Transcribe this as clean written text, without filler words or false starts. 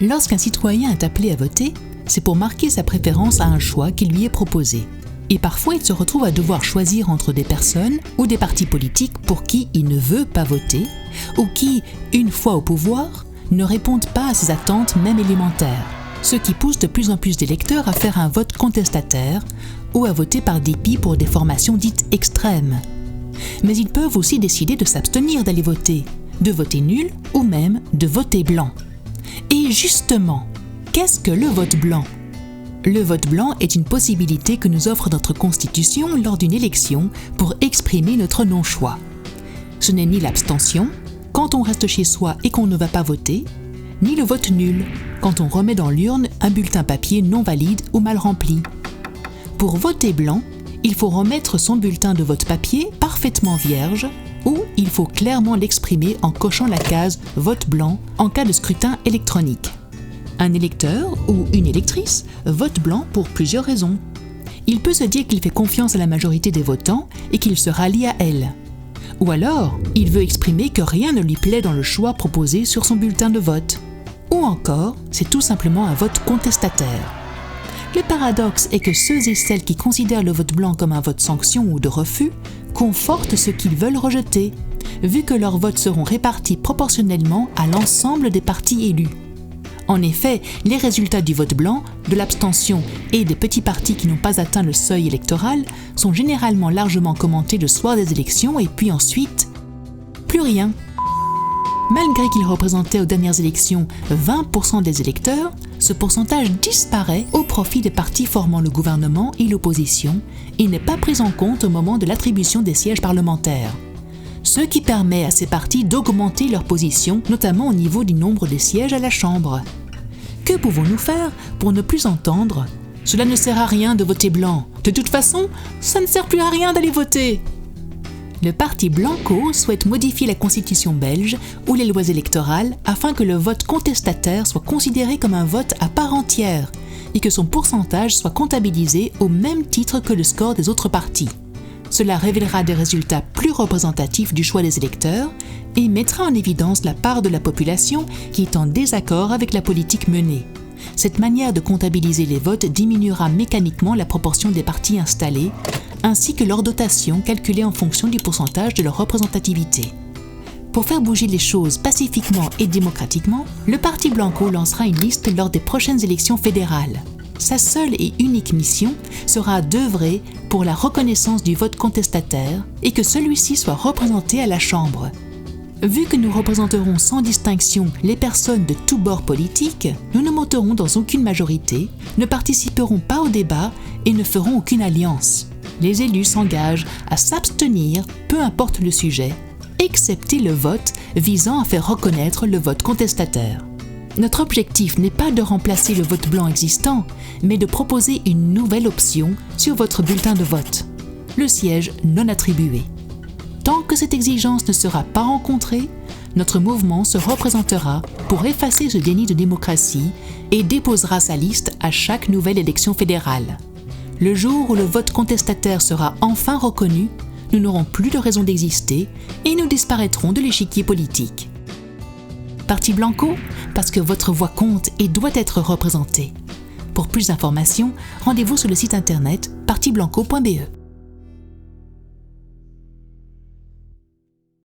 Lorsqu'un citoyen est appelé à voter, c'est pour marquer sa préférence à un choix qui lui est proposé. Et parfois, il se retrouve à devoir choisir entre des personnes ou des partis politiques pour qui il ne veut pas voter ou qui, une fois au pouvoir, ne répondent pas à ses attentes même élémentaires, ce qui pousse de plus en plus d'électeurs à faire un vote contestataire ou à voter par dépit pour des formations dites extrêmes. Mais ils peuvent aussi décider de s'abstenir d'aller voter, de voter nul ou même de voter blanc. Et justement, qu'est-ce que le vote blanc ? Le vote blanc est une possibilité que nous offre notre Constitution lors d'une élection pour exprimer notre non-choix. Ce n'est ni l'abstention, quand on reste chez soi et qu'on ne va pas voter, ni le vote nul, quand on remet dans l'urne un bulletin papier non valide ou mal rempli. Pour voter blanc, il faut remettre son bulletin de vote papier parfaitement vierge ou il faut clairement l'exprimer en cochant la case « Vote blanc » en cas de scrutin électronique. Un électeur ou une électrice vote blanc pour plusieurs raisons. Il peut se dire qu'il fait confiance à la majorité des votants et qu'il se rallie à elle. Ou alors, il veut exprimer que rien ne lui plaît dans le choix proposé sur son bulletin de vote. Ou encore, c'est tout simplement un vote contestataire. Le paradoxe est que ceux et celles qui considèrent le vote blanc comme un vote sanction ou de refus confortent ce qu'ils veulent rejeter, vu que leurs votes seront répartis proportionnellement à l'ensemble des partis élus. En effet, les résultats du vote blanc, de l'abstention et des petits partis qui n'ont pas atteint le seuil électoral sont généralement largement commentés le soir des élections et puis ensuite, plus rien. Malgré qu'ils représentaient aux dernières élections 20% des électeurs, ce pourcentage disparaît au profit des partis formant le gouvernement et l'opposition et n'est pas pris en compte au moment de l'attribution des sièges parlementaires. Ce qui permet à ces partis d'augmenter leur position, notamment au niveau du nombre des sièges à la Chambre. Que pouvons-nous faire pour ne plus entendre « Cela ne sert à rien de voter blanc. De toute façon, ça ne sert plus à rien d'aller voter ». Le parti Blanco souhaite modifier la constitution belge ou les lois électorales afin que le vote contestataire soit considéré comme un vote à part entière et que son pourcentage soit comptabilisé au même titre que le score des autres partis. Cela révélera des résultats plus représentatifs du choix des électeurs et mettra en évidence la part de la population qui est en désaccord avec la politique menée. Cette manière de comptabiliser les votes diminuera mécaniquement la proportion des partis installés, ainsi que leur dotation calculée en fonction du pourcentage de leur représentativité. Pour faire bouger les choses pacifiquement et démocratiquement, le Parti Blanco lancera une liste lors des prochaines élections fédérales. Sa seule et unique mission sera d'œuvrer pour la reconnaissance du vote contestataire et que celui-ci soit représenté à la Chambre. Vu que nous représenterons sans distinction les personnes de tous bords politiques, nous ne monterons dans aucune majorité, ne participerons pas au débat et ne ferons aucune alliance. Les élus s'engagent à s'abstenir, peu importe le sujet, excepté le vote visant à faire reconnaître le vote contestataire. Notre objectif n'est pas de remplacer le vote blanc existant, mais de proposer une nouvelle option sur votre bulletin de vote, le siège non attribué. Tant que cette exigence ne sera pas rencontrée, notre mouvement se représentera pour effacer ce déni de démocratie et déposera sa liste à chaque nouvelle élection fédérale. Le jour où le vote contestataire sera enfin reconnu, nous n'aurons plus de raison d'exister et nous disparaîtrons de l'échiquier politique. Parti Blanco, parce que votre voix compte et doit être représentée. Pour plus d'informations, rendez-vous sur le site internet partiblanco.be.